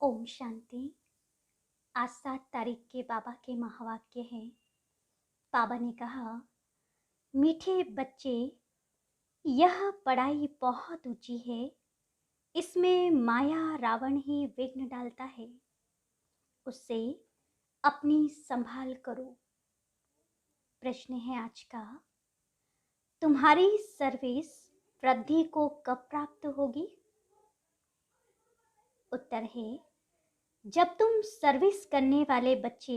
ओम शांति। आज 7 तारीख के बाबा के महावाक्य हैं। बाबा ने कहा, मीठे बच्चे, यह पढ़ाई बहुत ऊंची है। इसमें माया रावण ही विघ्न डालता है। उससे अपनी संभाल करो। प्रश्न है आज का, तुम्हारी सर्विस वृद्धि को कब प्राप्त होगी? उत्तर है, जब तुम सर्विस करने वाले बच्चे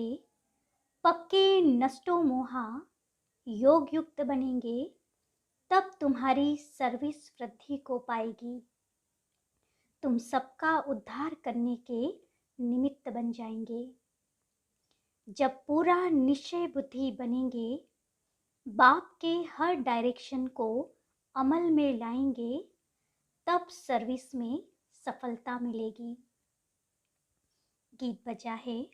पक्के नष्टो मोहा योग युक्त बनेंगे, तब तुम्हारी सर्विस वृद्धि को पाएगी। तुम सबका उद्धार करने के निमित्त बन जाएंगे। जब पूरा निश्चय बुद्धि बनेंगे, बाप के हर डायरेक्शन को अमल में लाएंगे, तब सर्विस में सफलता मिलेगी। गीत बजा है,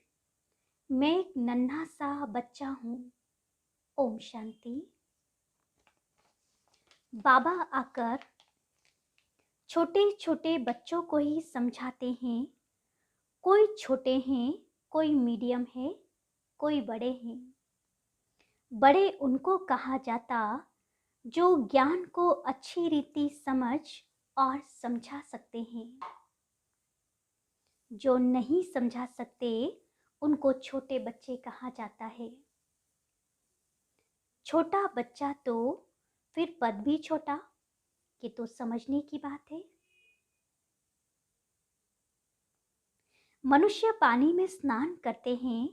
मैं एक नन्हा सा बच्चा हूँ। ओम शांति। बाबा आकर छोटे छोटे बच्चों को ही समझाते हैं। कोई छोटे हैं, कोई मीडियम है, कोई बड़े हैं। बड़े उनको कहा जाता जो ज्ञान को अच्छी रीति समझ और समझा सकते हैं। जो नहीं समझा सकते उनको छोटे बच्चे कहा जाता है। छोटा बच्चा तो फिर पद भी छोटा, ये तो समझने की बात है। मनुष्य पानी में स्नान करते हैं,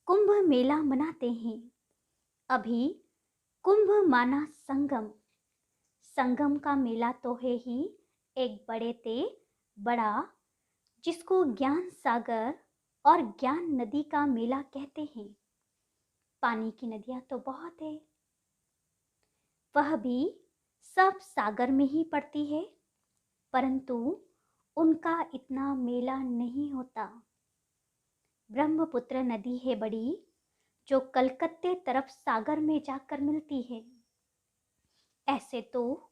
कुंभ मेला मनाते हैं। अभी कुंभ माना संगम। संगम का मेला तो है ही एक बड़े ते बड़ा, जिसको ज्ञान सागर और ज्ञान नदी का मेला कहते हैं। पानी की नदियां तो बहुत है, वह भी सब सागर में ही पड़ती है, परंतु उनका इतना मेला नहीं होता। ब्रह्मपुत्र नदी है बड़ी, जो कलकत्ते तरफ सागर में जाकर मिलती है। ऐसे तो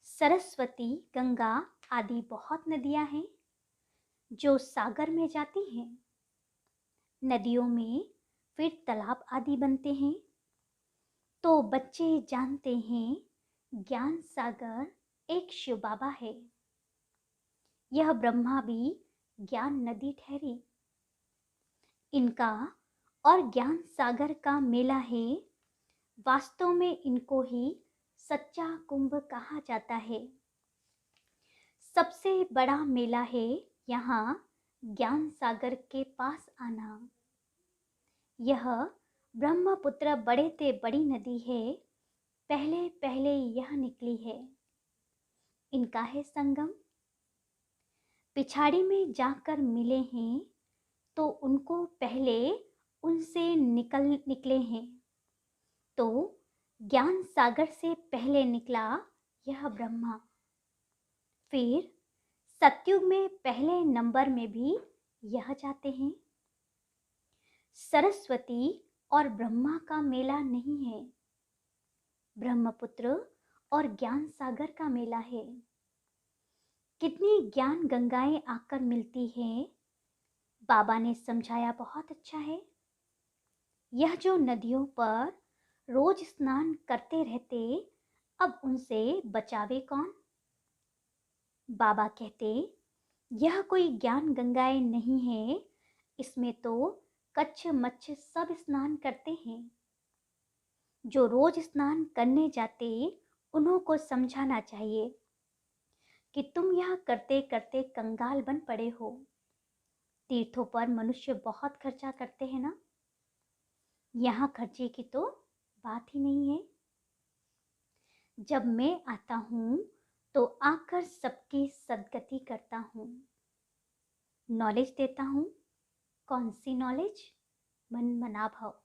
सरस्वती, गंगा आदि बहुत नदियां हैं जो सागर में जाती हैं। नदियों में फिर तालाब आदि बनते हैं। तो बच्चे जानते हैं ज्ञान सागर एक शिव बाबा है। यह ब्रह्मा भी ज्ञान नदी ठहरी। इनका और ज्ञान सागर का मेला है। वास्तव में इनको ही सच्चा कुंभ कहा जाता है। सबसे बड़ा मेला है यहाँ ज्ञान सागर के पास आना। यह ब्रह्मपुत्र बड़े ते बड़ी नदी है। पहले पहले यह निकली है। इनका है संगम। पिछाड़ी में जाकर मिले हैं तो उनको पहले उनसे निकले हैं। तो ज्ञान सागर से पहले निकला यह ब्रह्मा। फिर सतयुग में पहले नंबर में भी यह जाते हैं। सरस्वती और ब्रह्मा का मेला नहीं है, ब्रह्मपुत्र और ज्ञान सागर का मेला है। कितनी ज्ञान गंगाएं आकर मिलती हैं, बाबा ने समझाया, बहुत अच्छा है। यह जो नदियों पर रोज स्नान करते रहते, अब उनसे बचावे कौन? बाबा कहते, यह कोई ज्ञान गंगाएं नहीं है, इसमें तो कच्छ मच्छ सब स्नान करते हैं। जो रोज स्नान करने जाते उन्हों को समझाना चाहिए कि तुम यह करते करते कंगाल बन पड़े हो। तीर्थों पर मनुष्य बहुत खर्चा करते हैं ना, यहाँ खर्चे की तो बात ही नहीं है। जब मैं आता हूँ तो आकर सबकी सदगति करता हूँ, नॉलेज देता हूँ। कौन सी नॉलेज? मन मना भाव।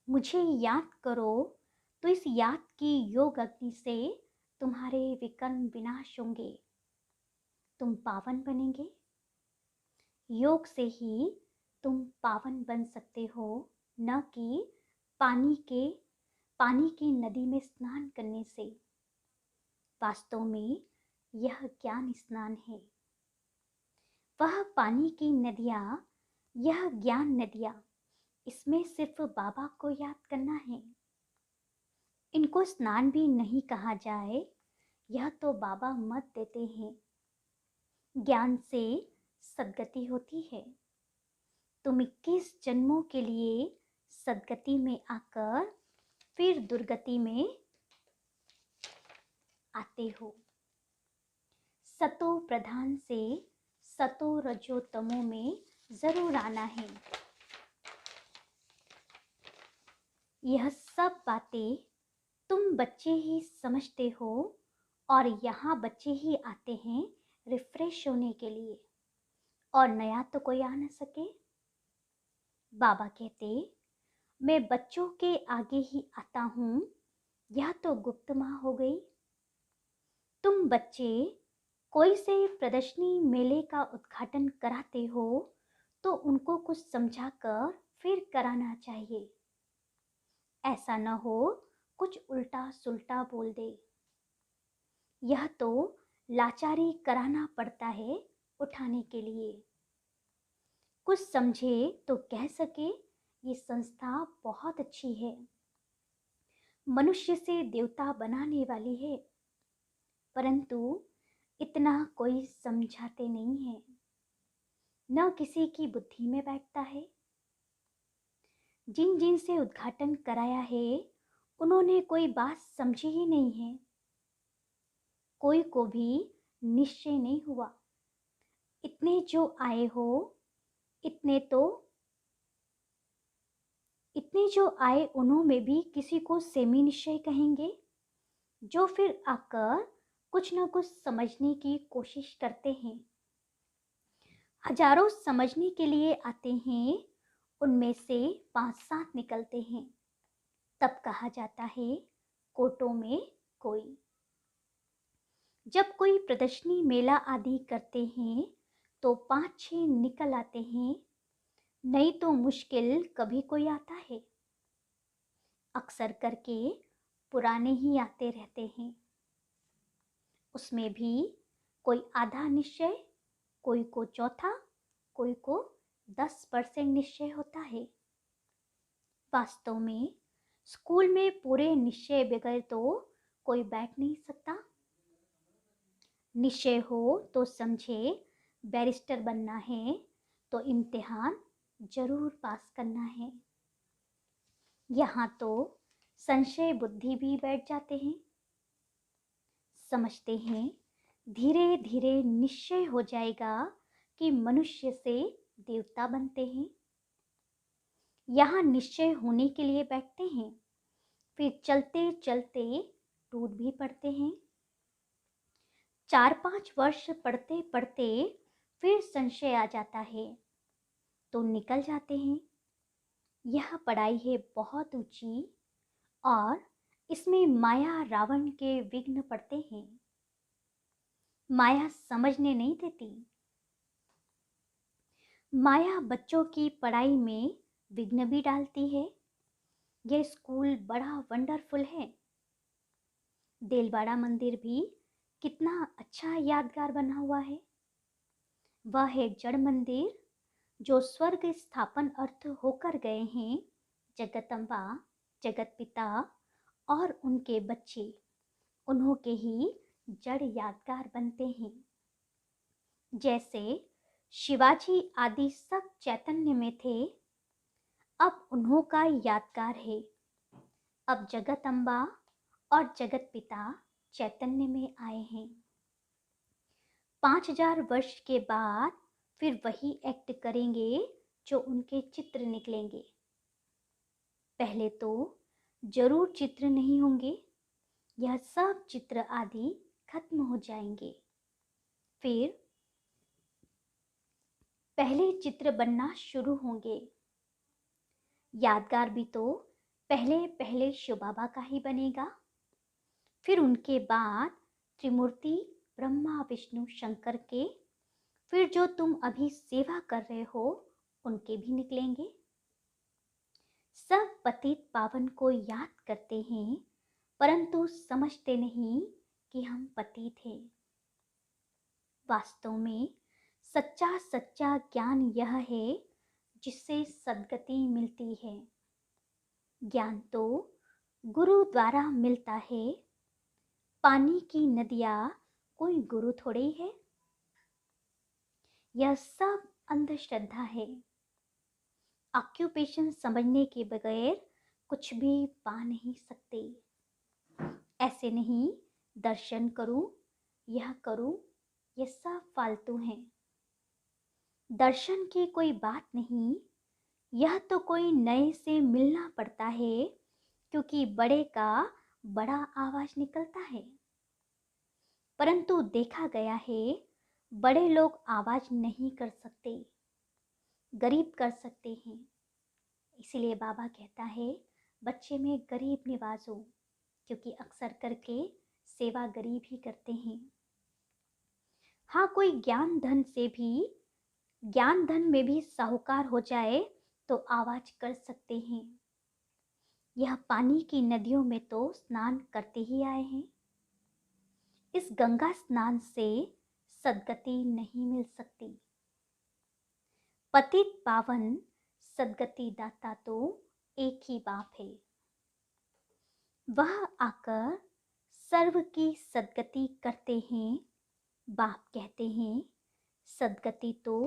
मुझे याद करो तो इस याद की योग अग्नि से तुम्हारे विकर्म विनाश होंगे, तुम पावन बनेंगे। योग से ही तुम पावन बन सकते हो, न कि पानी की नदी में स्नान करने से। वास्तव में यह ज्ञान स्नान है। वह पानी की नदियाँ, यह ज्ञान नदियाँ, इसमें सिर्फ बाबा को याद करना है। इनको स्नान भी नहीं कहा जाए, यह तो बाबा मत देते हैं। ज्ञान से सद्गति होती है। तुम 21 जन्मों के लिए सद्गति में आकर फिर दुर्गति में आते हो। सतो प्रधान से सतो रजो तमो में जरूर आना है। यह सब बातें तुम बच्चे ही समझते हो और यहाँ बच्चे ही आते हैं रिफ्रेश होने के लिए, और नया तो कोई आ न सके। बाबा कहते, मैं बच्चों के आगे ही आता हूँ, यह तो गुप्त माँ हो गई। तुम बच्चे कोई से प्रदर्शनी मेले का उद्घाटन कराते हो तो उनको कुछ समझा कर फिर कराना चाहिए। ऐसा न हो कुछ उल्टा सुल्टा बोल दे। यह तो लाचारी कराना पड़ता है उठाने के लिए। कुछ समझे तो कह सके ये संस्था बहुत अच्छी है, मनुष्य से देवता बनाने वाली है, परंतु इतना कोई समझाते नहीं है, न किसी की बुद्धि में बैठता है। जिन जिन से उद्घाटन कराया है उन्होंने कोई बात समझी ही नहीं है। कोई को भी निश्चय नहीं हुआ। इतने जो आए हो, इतने जो आए उन्हों में भी किसी को सेमी निश्चय कहेंगे, जो फिर आकर कुछ न कुछ समझने की कोशिश करते हैं। हजारों समझने के लिए आते हैं, उनमें से 5-7 निकलते हैं, तब कहा जाता है कोटों में कोई। जब कोई प्रदर्शनी मेला आदि करते हैं तो 5-6 निकल आते हैं, नहीं तो मुश्किल कभी कोई आता है। अक्सर करके पुराने ही आते रहते हैं। उसमें भी कोई आधा निश्चय, कोई को चौथा, कोई को 10% निश्चय होता है। वास्तव में स्कूल में पूरे निश्चय बगैर तो कोई बैठ नहीं सकता। निश्चय हो तो समझे बैरिस्टर बनना है तो इम्तिहान जरूर पास करना है। यहाँ तो संशय बुद्धि भी बैठ जाते हैं। समझते हैं धीरे धीरे निश्चय हो जाएगा कि मनुष्य से देवता बनते हैं। यहाँ निश्चय होने के लिए बैठते हैं, फिर चलते चलते टूट भी पड़ते हैं। 4-5 वर्ष पढ़ते पढ़ते फिर संशय आ जाता है तो निकल जाते हैं। यह पढ़ाई है बहुत ऊंची और इसमें माया रावण के विघ्न पड़ते हैं। माया समझने नहीं देती। माया बच्चों की पढ़ाई में विघ्न भी डालती है। यह स्कूल बड़ा वंडरफुल है। देलवाड़ा मंदिर भी कितना अच्छा यादगार बना हुआ है। वह है जड़ मंदिर जो स्वर्ग स्थापन अर्थ होकर गए हैं। जगदम्बा, जगत पिता और उनके बच्चे, उन्हों के ही जड़ यादगार बनते हैं। जैसे शिवाजी आदि सब चैतन्य में थे, अब उन्हों का यादगार है। अब जगदम्बा और जगत पिता चैतन्य में आए हैं। 5000 वर्ष के बाद फिर वही एक्ट करेंगे जो उनके चित्र निकलेंगे। पहले तो जरूर चित्र नहीं होंगे, यह सब चित्र आदि खत्म हो जाएंगे। फिर पहले चित्र बनना शुरू होंगे। यादगार भी तो पहले पहले शिव बाबा का ही बनेगा। फिर उनके बाद त्रिमूर्ति ब्रह्मा विष्णु शंकर के, फिर जो तुम अभी सेवा कर रहे हो उनके भी निकलेंगे। सब पतित पावन को याद करते हैं, परंतु समझते नहीं कि हम पतित हैं। वास्तव में सच्चा सच्चा ज्ञान यह है जिससे सद्गति मिलती है। ज्ञान तो गुरु द्वारा मिलता है। पानी की नदियाँ कोई गुरु थोड़ी है। यह सब अंधश्रद्धा है। ऑक्यूपेशन समझने के बगैर कुछ भी पा नहीं सकते। ऐसे नहीं, दर्शन करूं, यह करूं, ये सब फालतू हैं। दर्शन की कोई बात नहीं, यह तो कोई नए से मिलना पड़ता है, क्योंकि बड़े का बड़ा आवाज निकलता है। परंतु देखा गया है बड़े लोग आवाज नहीं कर सकते, गरीब कर सकते हैं। इसीलिए बाबा कहता है बच्चे में गरीब निवाजो, क्योंकि अक्सर करके सेवा गरीब ही करते हैं। हाँ, कोई ज्ञान धन में भी साहूकार हो जाए तो आवाज कर सकते हैं। यह पानी की नदियों में तो स्नान करते ही आए हैं। इस गंगा स्नान से सद्गति नहीं मिल सकती। पतित पावन सद्गति दाता तो एक ही बाप है। वह आकर सर्व की सद्गति करते हैं। बाप कहते हैं सद्गति तो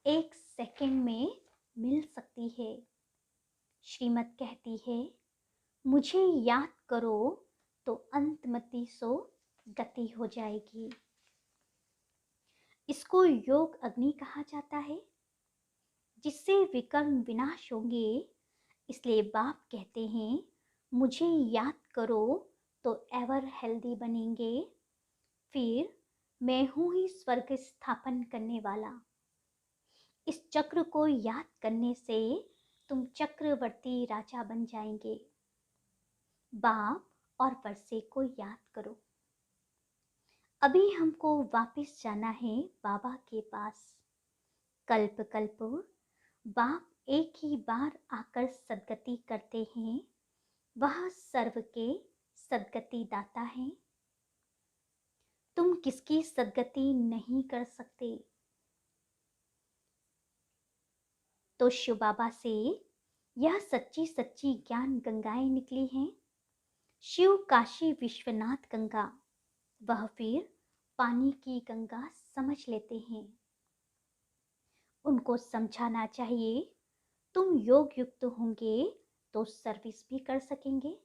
1 सेकंड में मिल सकती है। श्रीमत कहती है मुझे याद करो तो अंतमति सो गति हो जाएगी। इसको योग अग्नि कहा जाता है, जिससे विकर्म विनाश होंगे। इसलिए बाप कहते हैं मुझे याद करो तो एवर हेल्दी बनेंगे। फिर मैं हूँ ही स्वर्ग स्थापन करने वाला। इस चक्र को याद करने से तुम चक्रवर्ती राजा बन जाएंगे। बाप और वर्षे को याद करो। अभी हमको वापस जाना है बाबा के पास। कल्प कल्प बाप एक ही बार आकर सद्गति करते हैं। वह सर्व के सद्गति दाता है। तुम किसकी सद्गति नहीं कर सकते। तो शिव बाबा से यह सच्ची सच्ची ज्ञान गंगाएं निकली हैं। शिव काशी विश्वनाथ गंगा, वह फिर पानी की गंगा समझ लेते हैं। उनको समझाना चाहिए तुम योग युक्त होंगे तो सर्विस भी कर सकेंगे।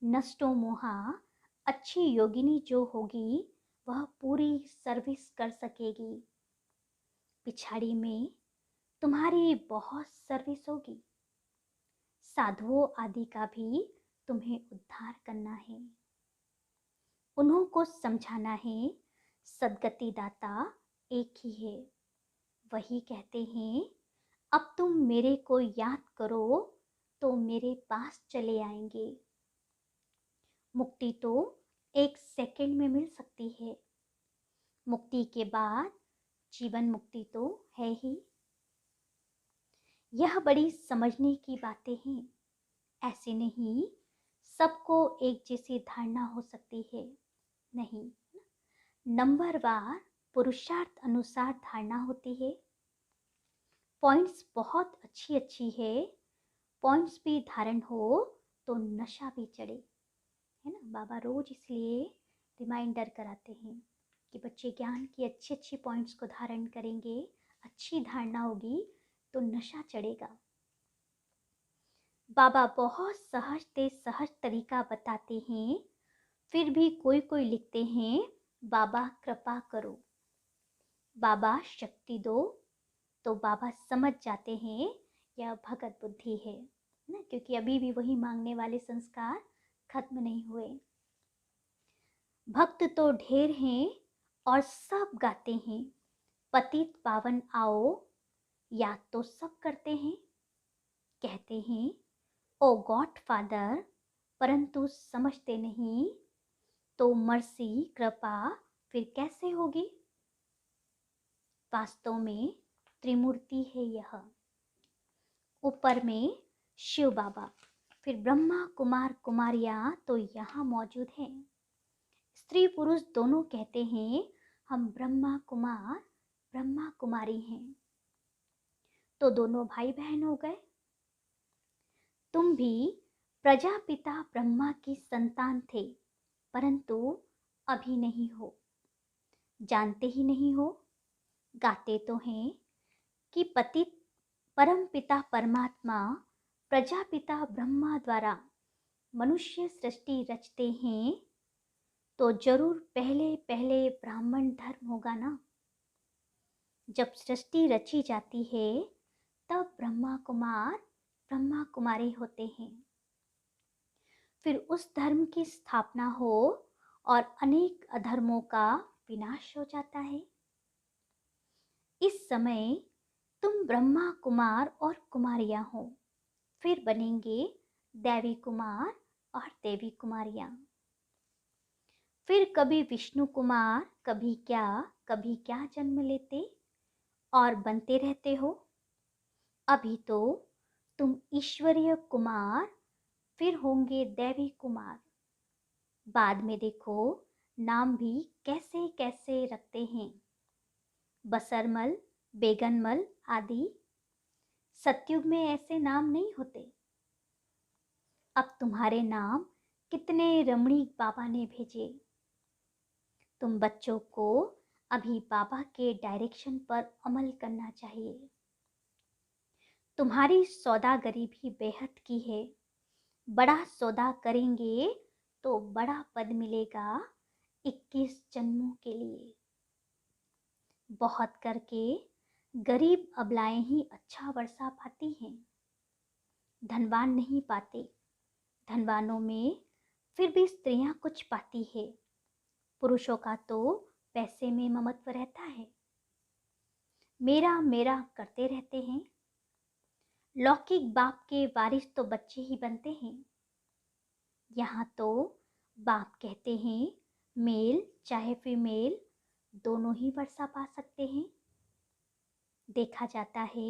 नष्टो मोहा, अच्छी योगिनी जो होगी वह पूरी सर्विस कर सकेगी। पिछाड़ी में तुम्हारी बहुत सर्विस होगी। साधुओं आदि का भी तुम्हें उद्धार करना है। उन्हों को समझाना है सद्गति दाता एक ही है। वही कहते हैं अब तुम मेरे को याद करो तो मेरे पास चले आएंगे। मुक्ति तो 1 सेकंड में मिल सकती है। मुक्ति के बाद जीवन मुक्ति तो है ही। यह बड़ी समझने की बातें हैं। ऐसे नहीं सबको एक जैसी धारणा हो सकती है, नहीं, नंबरवार पुरुषार्थ अनुसार धारणा होती है। पॉइंट्स बहुत अच्छी अच्छी है। पॉइंट्स भी धारण हो तो नशा भी चढ़े, है ना। बाबा रोज इसलिए रिमाइंडर कराते हैं कि बच्चे ज्ञान की अच्छी अच्छी पॉइंट्स को धारण करेंगे, अच्छी धारणा होगी तो नशा चढ़ेगा। बाबा बहुत सहज तरीका बताते हैं। फिर भी कोई कोई लिखते हैं बाबा कृपा करो, बाबा शक्ति दो। तो बाबा समझ जाते हैं यह भगत बुद्धि है ना, क्योंकि अभी भी वही मांगने वाले संस्कार खत्म नहीं हुए। भक्त तो ढेर हैं और सब गाते हैं पतित पावन आओ, याद तो सब करते हैं। कहते हैं ओ गॉड फादर, परंतु समझते नहीं। तो मर्सी कृपा फिर कैसे होगी। वास्तव में त्रिमूर्ति है यह। ऊपर में शिव बाबा, फिर ब्रह्मा कुमार कुमारियाँ तो यहाँ मौजूद हैं। स्त्री पुरुष दोनों कहते हैं हम ब्रह्मा कुमार ब्रह्मा कुमारी हैं, तो दोनों भाई बहन हो गए। तुम भी प्रजापिता ब्रह्मा की संतान थे, परंतु अभी नहीं हो, जानते ही नहीं हो। गाते तो हैं कि पति परम पिता परमात्मा प्रजापिता ब्रह्मा द्वारा मनुष्य सृष्टि रचते हैं, तो जरूर पहले पहले ब्राह्मण धर्म होगा ना। जब सृष्टि रची जाती है तब ब्रह्मा कुमार ब्रह्मा कुमारी होते हैं। फिर उस धर्म की स्थापना हो और अनेक अधर्मों का विनाश हो जाता है। इस समय तुम ब्रह्मा कुमार और कुमारियां हो, फिर बनेंगे दैवी कुमार और देवी कुमारियां। फिर कभी विष्णु कुमार, कभी क्या जन्म लेते और बनते रहते हो। अभी तो तुम ईश्वरीय कुमार, फिर होंगे दैवी कुमार। बाद में देखो नाम भी कैसे कैसे रखते हैं, बसरमल, बेगनमल आदि। सतयुग में ऐसे नाम नहीं होते। अब तुम्हारे नाम कितने रमणीक बाबा ने भेजे। तुम बच्चों को अभी बाबा के डायरेक्शन पर अमल करना चाहिए। तुम्हारी सौदागरी भी बेहद की है। बड़ा सौदा करेंगे तो बड़ा पद मिलेगा 21 जन्मों के लिए। बहुत करके गरीब अबलाएं ही अच्छा वर्षा पाती हैं, धनवान नहीं पाते। धनवानों में फिर भी स्त्रियां कुछ पाती है, पुरुषों का तो पैसे में ममत्व रहता है। मेरा मेरा करते रहते हैं। लौकिक बाप के वारिस तो बच्चे ही बनते हैं। यहाँ तो बाप कहते हैं मेल चाहे फीमेल दोनों ही वर्षा पा सकते हैं। देखा जाता है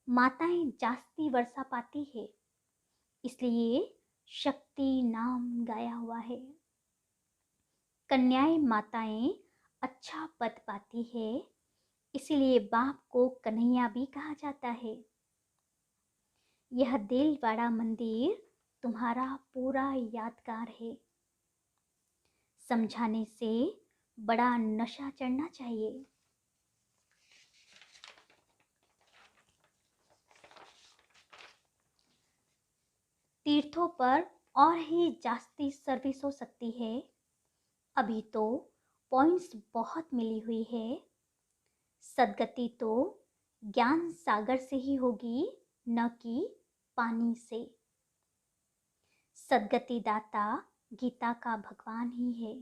माताएं जास्ती वर्षा पाती है, इसलिए शक्ति नाम गाया हुआ है। कन्याएं माताएं अच्छा पद पाती है, इसलिए बाप को कन्हैया भी कहा जाता है। यह दिलवाड़ा मंदिर तुम्हारा पूरा यादगार है। समझाने से बड़ा नशा चढ़ना चाहिए। तीर्थों पर और ही जास्ती सर्विस हो सकती है। अभी तो पॉइंट्स बहुत मिली हुई है। सदगति तो ज्ञान सागर से ही होगी, न कि पानी से। सदगति दाता गीता का भगवान ही है।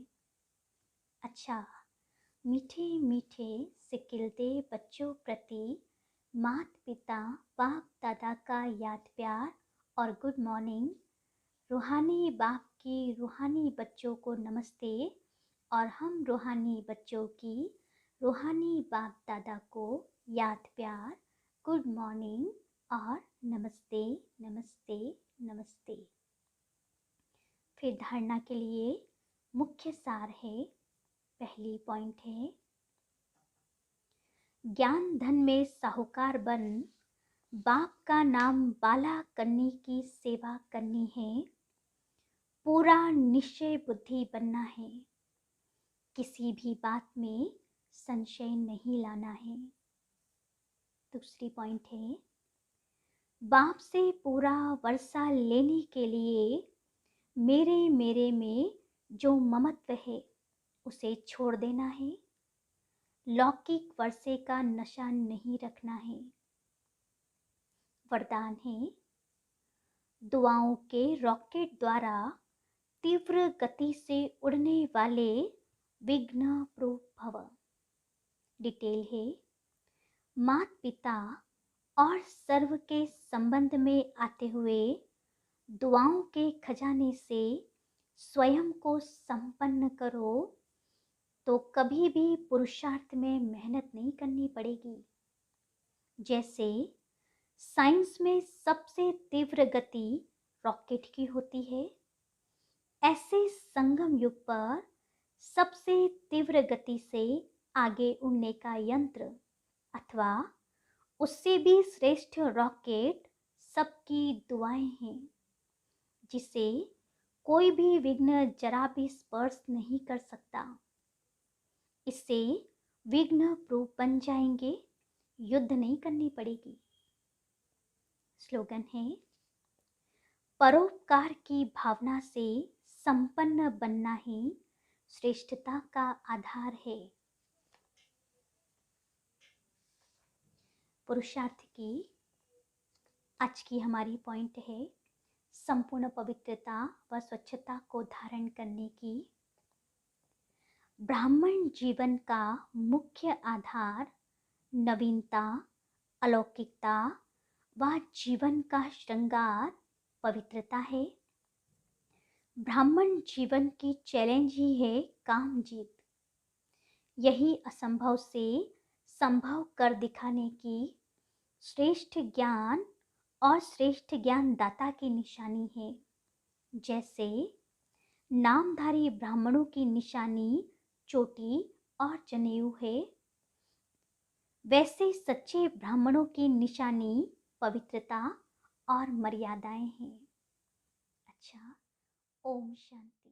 अच्छा, मीठे मीठे सिकिलते बच्चों प्रति मात पिता बाप दादा का याद प्यार और गुड मॉर्निंग। रूहानी बाप की रूहानी बच्चों को नमस्ते, और हम रूहानी बच्चों की रूहानी बाप दादा को याद प्यार, गुड मॉर्निंग और नमस्ते नमस्ते नमस्ते। फिर धारणा के लिए मुख्य सार है। पहली पॉइंट है, ज्ञान धन में साहूकार बन, बाप का नाम बाला करने की सेवा करनी है। पूरा निश्चय बुद्धि बनना है, किसी भी बात में संशय नहीं लाना है। दूसरी पॉइंट है, बाप से पूरा वर्षा लेने के लिए मेरे मेरे में जो ममत्व है उसे छोड़ देना है। लौकिक वर्षे का नशा नहीं रखना है। वरदान है, दुआओं के रॉकेट द्वारा तीव्र गति से उड़ने वाले विघ्न प्रूफ भव। डिटेल है, मात पिता और सर्व के संबंध में आते हुए दुआओं के खजाने से स्वयं को संपन्न करो, तो कभी भी पुरुषार्थ में मेहनत नहीं करनी पड़ेगी। जैसे साइंस में सबसे तीव्र गति रॉकेट की होती है, ऐसे संगम युग पर सबसे तीव्र गति से आगे उड़ने का यंत्र अथवा उससे भी श्रेष्ठ रॉकेट सबकी दुआएं हैं, जिसे कोई भी विघ्न जरा भी स्पर्श नहीं कर सकता। इससे विघ्न प्रूफ बन जाएंगे, युद्ध नहीं करनी पड़ेगी। स्लोगन है, परोपकार की भावना से संपन्न बनना ही श्रेष्ठता का आधार है। पुरुषार्थ की आज की हमारी पॉइंट है, संपूर्ण पवित्रता व स्वच्छता को धारण करने की। ब्राह्मण जीवन का मुख्य आधार नवीनता, अलौकिकता व जीवन का श्रृंगार पवित्रता है। ब्राह्मण जीवन की चैलेंज ही है काम जीत। यही असंभव से संभव कर दिखाने की श्रेष्ठ ज्ञान और श्रेष्ठ ज्ञान दाता की निशानी है। जैसे नामधारी ब्राह्मणों की निशानी चोटी और जनेऊ है, वैसे सच्चे ब्राह्मणों की निशानी पवित्रता और मर्यादाएं हैं। अच्छा, ओम शांति।